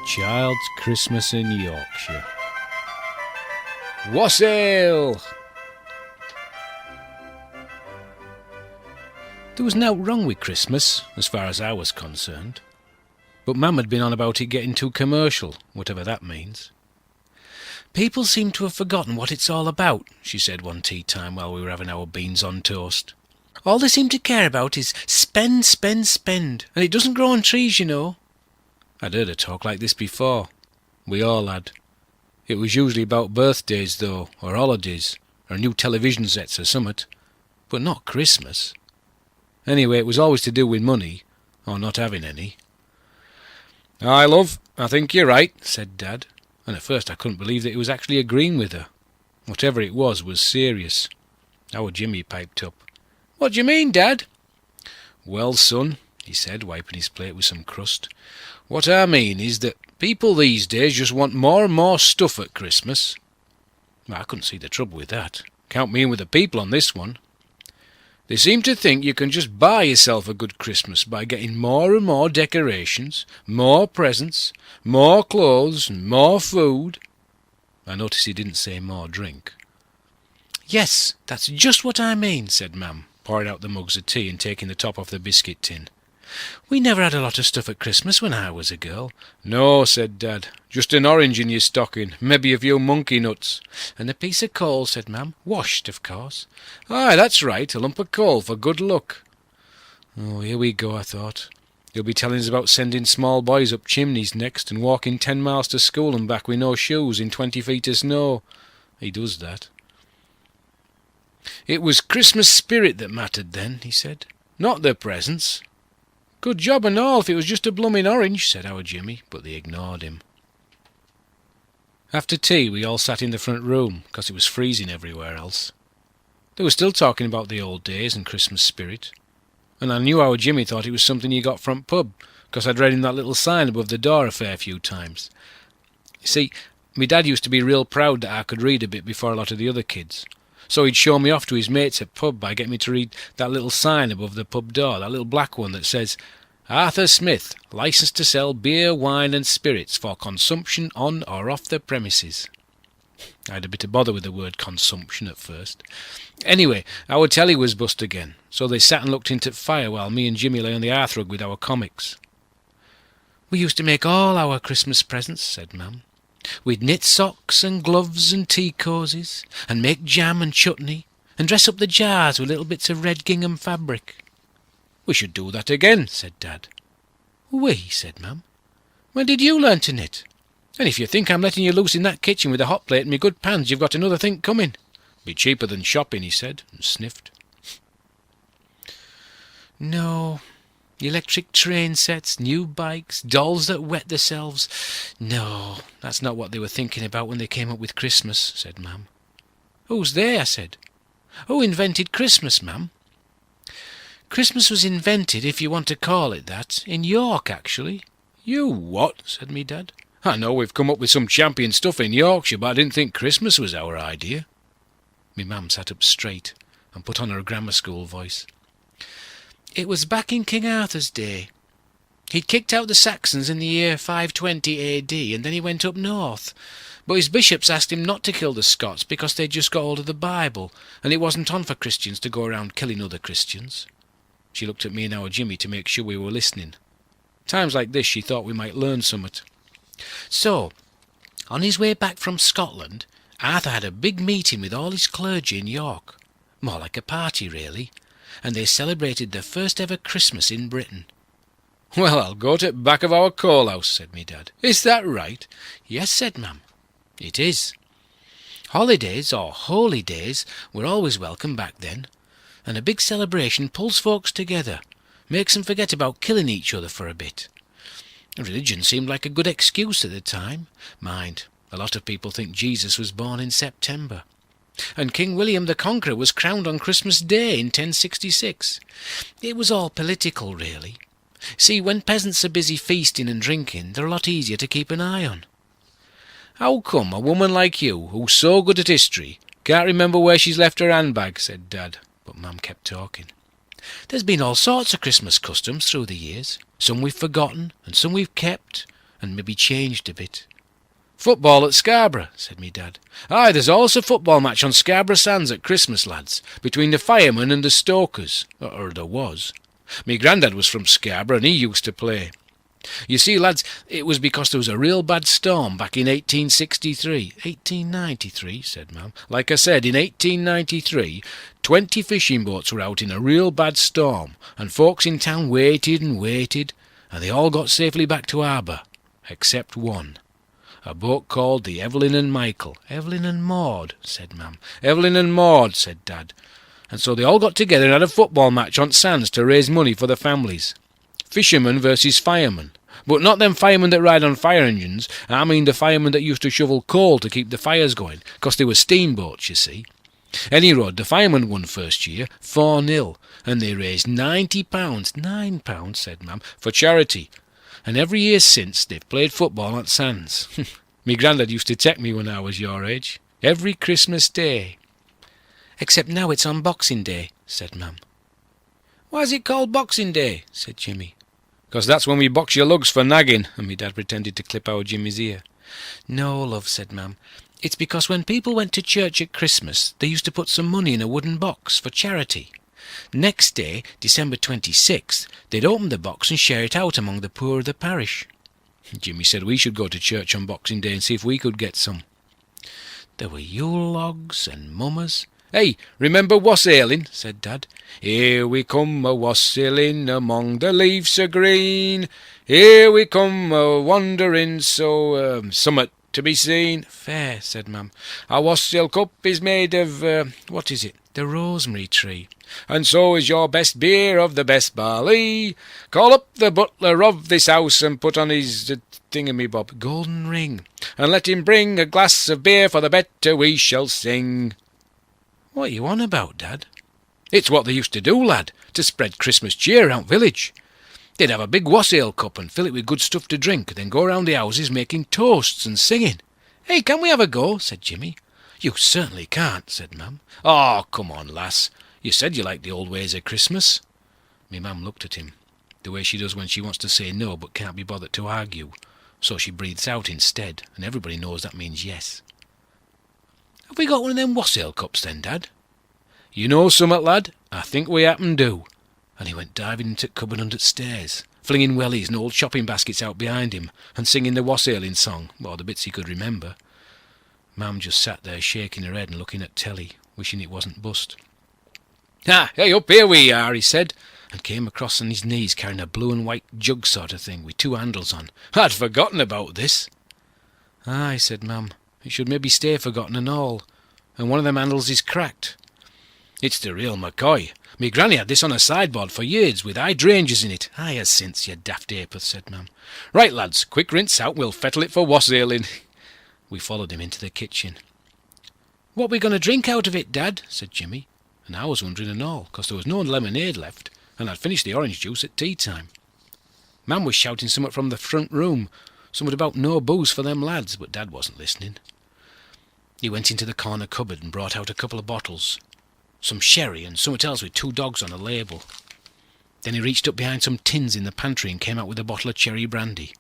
child's Christmas in Yorkshire. Wassail! There was nought wrong with Christmas, as far as I was concerned. But Mum had been on about it getting too commercial, whatever that means. "People seem to have forgotten what it's all about," she said one tea time while we were having our beans on toast. "All they seem to care about is spend, spend, spend, and it doesn't grow on trees, you know." I'd heard her talk like this before. We all had. It was usually about birthdays, though, or holidays, or new television sets or summat, but not Christmas. Anyway, it was always to do with money, or not having any. "Aye, love, I think you're right," said Dad, and at first I couldn't believe that he was actually agreeing with her. Whatever it was serious. Our Jimmy piped up. "What do you mean, Dad?" "Well, son," he said, wiping his plate with some crust, "what I mean is that people these days just want more and more stuff at Christmas." I couldn't see the trouble with that. Count me in with the people on this one. They seem to think you can just buy yourself a good Christmas by getting more and more decorations, more presents, more clothes, and more food. I noticed he didn't say more drink. "Yes, that's just what I mean," said Mam, pouring out the mugs of tea and taking the top off the biscuit tin. "We never had a lot of stuff at Christmas when I was a girl." "No," said Dad, "just an orange in your stocking, maybe a few monkey nuts." "And a piece of coal," said Mam, "washed, of course." "Aye, that's right, a lump of coal for good luck." Oh, here we go, I thought. He'll be telling us about sending small boys up chimneys next and walking 10 miles to school and back with no shoes in 20 feet of snow. He does that. "It was Christmas spirit that mattered then," he said, "not the presents." "Good job and all if it was just a blooming orange," said our Jimmy, but they ignored him. After tea we all sat in the front room, because it was freezing everywhere else. They were still talking about the old days and Christmas spirit, and I knew our Jimmy thought it was something he got from pub, because I'd read him that little sign above the door a fair few times. You see, me dad used to be real proud that I could read a bit before a lot of the other kids, so he'd show me off to his mates at pub by getting me to read that little sign above the pub door, that little black one that says, "Arthur Smith, licensed to sell beer, wine and spirits for consumption on or off the premises." I had a bit of bother with the word consumption at first. Anyway, our telly was bust again, so they sat and looked into the fire while me and Jimmy lay on the hearthrug with our comics. "We used to make all our Christmas presents," said Mam. "We'd knit socks and gloves and tea cosies, and make jam and chutney, and dress up the jars with little bits of red gingham fabric." "We should do that again," said Dad. "We?" said Mam. "When did you learn to knit? And if you think I'm letting you loose in that kitchen with a hot plate and me good pans, you've got another think coming." "Be cheaper than shopping," he said, and sniffed. "No, electric train sets, new bikes, dolls that wet themselves. No, that's not what they were thinking about when they came up with Christmas," said Mam. "Who's they?" I said. "Who invented Christmas, Mam?" "Christmas was invented, if you want to call it that, in York, actually." "You what?" said me Dad. "I know we've come up with some champion stuff in Yorkshire, but I didn't think Christmas was our idea." Me Mam sat up straight and put on her grammar school voice. "It was back in King Arthur's day. He'd kicked out the Saxons in the year 520 AD, and then he went up north. But his bishops asked him not to kill the Scots because they'd just got hold of the Bible, and it wasn't on for Christians to go around killing other Christians." She looked at me and our Jimmy to make sure we were listening. Times like this she thought we might learn somewhat. "So, on his way back from Scotland, Arthur had a big meeting with all his clergy in York. More like a party, really. And they celebrated their first ever Christmas in Britain." "Well, I'll go to the back of our coal house," said me Dad. "Is that right?" "Yes," said Mam. "It is. Holidays, or holy days, were always welcome back then. And a big celebration pulls folks together, makes them forget about killing each other for a bit. Religion seemed like a good excuse at the time. Mind, a lot of people think Jesus was born in September. And King William the Conqueror was crowned on Christmas Day in 1066. It was all political, really. See, when peasants are busy feasting and drinking, they're a lot easier to keep an eye on." "How come a woman like you, who's so good at history, can't remember where she's left her handbag?" said Dad, but Mam kept talking. "There's been all sorts of Christmas customs through the years. Some we've forgotten, and some we've kept. and maybe changed a bit. Football at Scarborough, said me dad. Aye, there's always a football match on Scarborough Sands at Christmas, lads, between the firemen and the stokers, or there was. Me grandad was from Scarborough and he used to play. You see, lads, it was because there was a real bad storm back in 1863. 1893, said Mum. Like I said, in 1893, 20 fishing boats were out in a real bad storm, and folks in town waited and waited, and they all got safely back to harbour, except one. A boat called the Evelyn and Michael. Evelyn and Maud, said Mum. Evelyn and Maud, said Dad. And so they all got together and had a football match on sands to raise money for the families. Fishermen versus firemen. But not them firemen that ride on fire engines. I mean the firemen that used to shovel coal to keep the fires going, 'cause they were steamboats, you see. Any road, the firemen won first year, 4-0, and they raised £90, £9, said Mum, for charity. And every year since, they've played football on sands. Me grandad used to take me when I was your age, every Christmas Day. Except now it's on Boxing Day, said Mum. Why is it called Boxing Day, said Jimmy. 'Cause that's when we box your lugs for nagging, and me dad pretended to clip our Jimmy's ear. No, love, said Mum. It's because when people went to church at Christmas, they used to put some money in a wooden box for charity. Next day, December 26th, they'd open the box and share it out among the poor of the parish. Jimmy said we should go to church on Boxing Day and see if we could get some. There were Yule logs and mummers. Hey, remember wassailing, said Dad. Here we come a-wassailing among the leaves so green. Here we come a-wandering so summat to be seen. Fair, said Mum. Our wassail cup is made of, what is it? The rosemary tree. And so is your best beer of the best barley. Call up the butler of this house and put on his thingamy-bob, golden ring, and let him bring a glass of beer, for the better we shall sing. What are you on about, Dad? It's what they used to do, lad, to spread Christmas cheer out village. They'd have a big wassail cup and fill it with good stuff to drink, then go round the houses making toasts and singing. Hey, can we have a go? Said Jimmy. You certainly can't, said Mum. Oh, come on, lass. You said you liked the old ways of Christmas. Me Mum looked at him, the way she does when she wants to say no but can't be bothered to argue. So she breathes out instead, and everybody knows that means yes. Have we got one of them wassail cups then, Dad? You know summat, lad? I think we happen do. And he went diving into the cupboard under the stairs, flinging wellies and old shopping baskets out behind him, and singing the wassailing song, or the bits he could remember. Mum just sat there shaking her head and looking at telly, wishing it wasn't bust. Ah, hey, up here we are, he said, and came across on his knees carrying a blue and white jug sort of thing with 2 handles on. I'd forgotten about this. Aye, said Mum, it should maybe stay forgotten and all, and one of them handles is cracked. It's the real McCoy. Me granny had this on a sideboard for years, with hydrangeas in it. Aye, as since, you daft apeth, said Mum. Right, lads, quick rinse out, we'll fettle it for wassailing. We followed him into the kitchen. What we going to drink out of it, Dad? Said Jimmy, and I was wondering and all, 'cause there was no lemonade left, and I'd finished the orange juice at tea time. Mum was shouting somewhat from the front room, somewhat about no booze for them lads, but Dad wasn't listening. He went into the corner cupboard and brought out a couple of bottles, some sherry and somewhat else with 2 dogs on a label. Then he reached up behind some tins in the pantry and came out with a bottle of cherry brandy.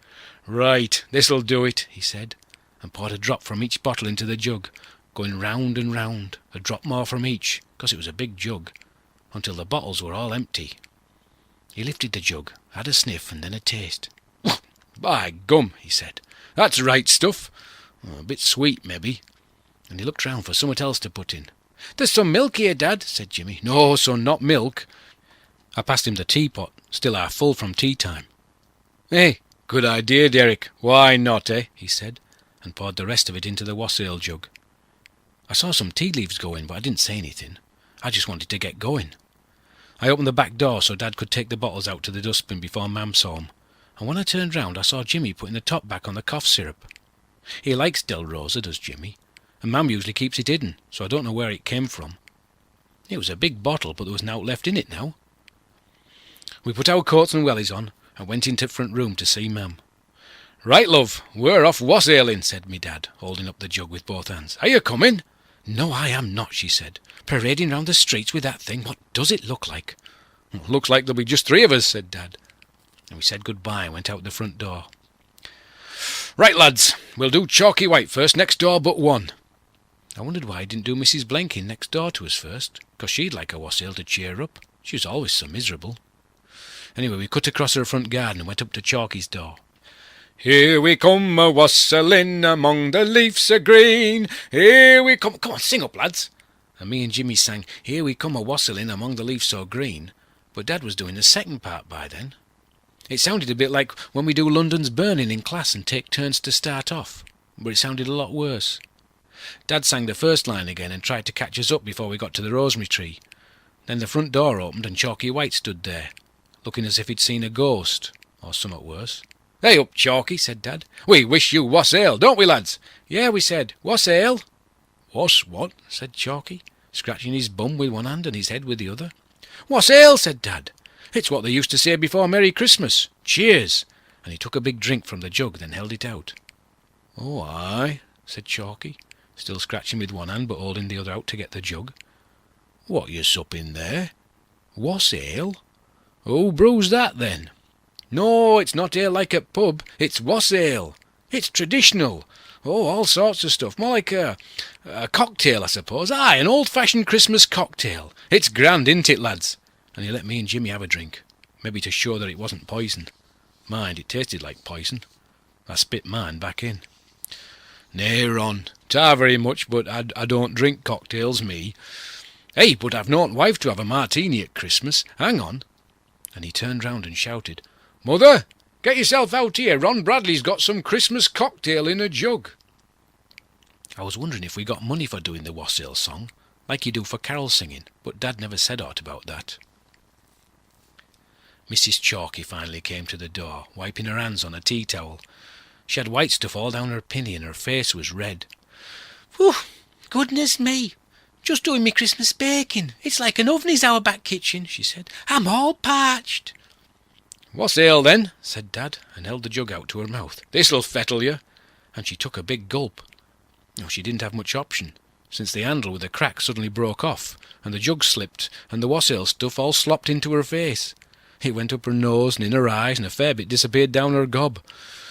Right, this'll do it, he said, and poured a drop from each bottle into the jug, going round and round, a drop more from each, 'cause it was a big jug, until the bottles were all empty. He lifted the jug, had a sniff and then a taste. By gum, he said, that's right stuff. A bit sweet, maybe. And he looked round for somewhat else to put in. There's some milk here, Dad, said Jimmy. No, son, not milk. I passed him the teapot, still half full from tea time. Hey, good idea, Derek. Why not, eh? He said, and poured the rest of it into the wassail jug. I saw some tea leaves going, but I didn't say anything. I just wanted to get going. I opened the back door so Dad could take the bottles out to the dustbin before Mam saw 'em, and when I turned round I saw Jimmy putting the top back on the cough syrup. He likes Del Rosa, does Jimmy, and Mam usually keeps it hidden, so I don't know where it came from. It was a big bottle, but there was nought left in it now. We put our coats and wellies on, and went into the front room to see Mam. Right, love, we're off wassailing, said me Dad, holding up the jug with both hands. Are you coming? No, I am not, she said. Parading round the streets with that thing, what does it look like? Looks like there'll be just 3 of us, said Dad. And we said goodbye and went out the front door. Right, lads, we'll do Chalky White first, next door but one. I wondered why I didn't do Mrs. Blenkin next door to us first, 'cause she'd like a wassail to cheer up. She was always so miserable. Anyway, we cut across her front garden and went up to Chalky's door. Here we come a-wassailing among the leaves a-green. Here we come... Come on, sing up, lads. And me and Jimmy sang, Here we come a-wassailing among the leaves so green. But Dad was doing the second part by then. It sounded a bit like when we do London's Burning in class and take turns to start off, but it sounded a lot worse. Dad sang the first line again and tried to catch us up before we got to the rosemary tree. Then the front door opened and Chalky White stood there, looking as if he'd seen a ghost, or somewhat worse. Hey up, Chalky, said Dad. We wish you wassail, don't we, lads? Yeah, we said, wassail. Was what? Said Chalky, scratching his bum with one hand and his head with the other. Wassail, said Dad. It's what they used to say before Merry Christmas. Cheers. And he took a big drink from the jug, then held it out. Oh, aye, said Chalky, still scratching with one hand but holding the other out to get the jug. What you supping there? Wassail? Who brews that then? No, it's not ale like at pub, it's wassail. It's traditional. Oh, all sorts of stuff, more like a cocktail, I suppose. Aye, an old-fashioned Christmas cocktail. It's grand, isn't it, lads? And he let me and Jimmy have a drink, maybe to show that it wasn't poison. Mind, it tasted like poison. I spit mine back in. Nay, Ron, ta very much, but I don't drink cocktails, me. Hey, but I've known wife to have a martini at Christmas. Hang on. And he turned round and shouted, Mother, get yourself out here. Ron Bradley's got some Christmas cocktail in a jug. I was wondering if we got money for doing the wassail song, like you do for carol singing, but Dad never said aught about that. Mrs. Chalky finally came to the door, wiping her hands on a tea towel. She had white stuff all down her pinny and her face was red. Whew, goodness me, just doing me Christmas baking. It's like an oven is our back kitchen, she said. I'm all parched. Wassail then, said Dad, and held the jug out to her mouth. This'll fettle you. And she took a big gulp. No, she didn't have much option, since the handle with a crack suddenly broke off, and the jug slipped, and the wassail stuff all slopped into her face. It went up her nose and in her eyes, and a fair bit disappeared down her gob.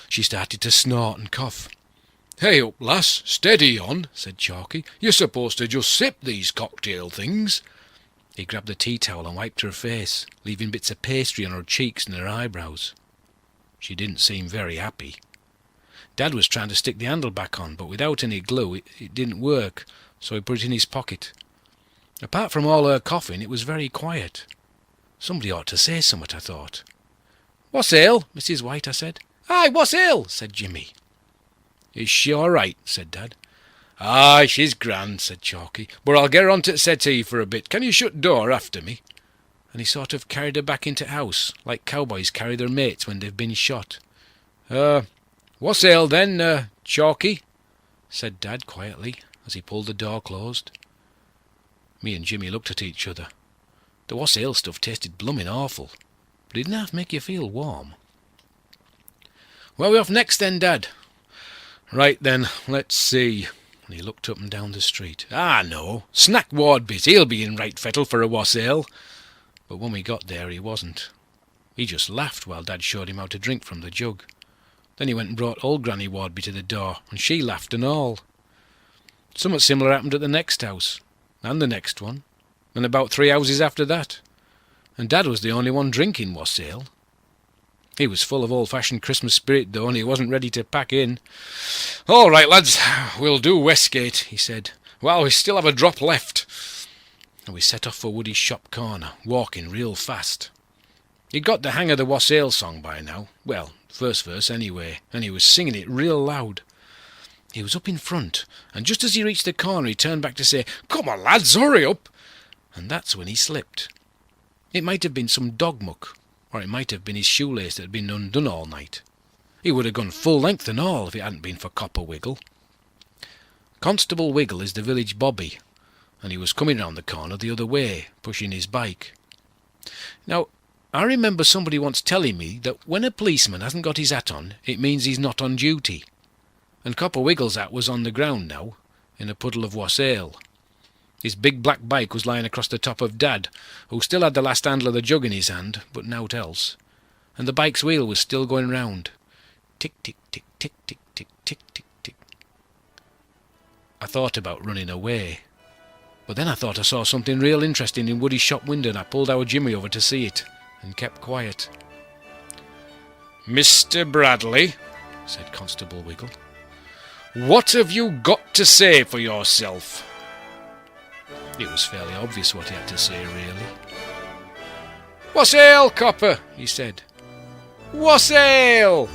She started to snort and cough. Hey up, lass, steady on, said Chalky. You're supposed to just sip these cocktail things. He grabbed the tea towel and wiped her face, leaving bits of pastry on her cheeks and her eyebrows. She didn't seem very happy. Dad was trying to stick the handle back on, but without any glue it didn't work, so he put it in his pocket. Apart from all her coughing, it was very quiet. Somebody ought to say somewhat, I thought. Wassail, Mrs. White, I said. Aye, wassail, said Jimmy. Is she all right? Said Dad. Aye, she's grand, said Chalky, but I'll get her on to the settee for a bit. Can you shut door after me? And he sort of carried her back into house, like cowboys carry their mates when they've been shot. Wassail then, Chalky, said Dad quietly, as he pulled the door closed. Me and Jimmy looked at each other. The wassail stuff tasted blooming awful, but it didn't half make you feel warm. Where are we off next then, Dad? Right then, let's see. And he looked up and down the street. Ah, no, Snack Wardby's, he'll be in right fettle for a wassail. But when we got there, he wasn't. He just laughed while Dad showed him how to drink from the jug. Then he went and brought old Granny Wardby to the door, and she laughed and all. Somewhat similar happened at the next house, and the next one, and about 3 houses after that. And Dad was the only one drinking wassail. He was full of old-fashioned Christmas spirit, though, and he wasn't ready to pack in. All right, lads, we'll do Westgate, he said. Well, we still have a drop left. And we set off for Woody's shop corner, walking real fast. He'd got the hang of the wassail song by now. Well, first verse anyway, and he was singing it real loud. He was up in front, and just as he reached the corner he turned back to say, Come on, lads, hurry up! And that's when he slipped. It might have been some dog muck, or it might have been his shoelace that had been undone all night. He would have gone full length and all if it hadn't been for Copper Wiggle. Constable Wiggle is the village bobby, and he was coming round the corner the other way, pushing his bike. Now, I remember somebody once telling me that when a policeman hasn't got his hat on, it means he's not on duty. And Copper Wiggle's hat was on the ground now, in a puddle of wassail. His big black bike was lying across the top of Dad, who still had the last handle of the jug in his hand, but nowt else. And the bike's wheel was still going round. Tick, tick, tick, tick, tick, tick, tick, tick, tick. I thought about running away, but then I thought I saw something real interesting in Woody's shop window, and I pulled our Jimmy over to see it, and kept quiet. "Mr. Bradley," said Constable Wiggle, "what have you got to say for yourself?" It was fairly obvious what he had to say, really. "Wassail, copper," he said. "Wassail!"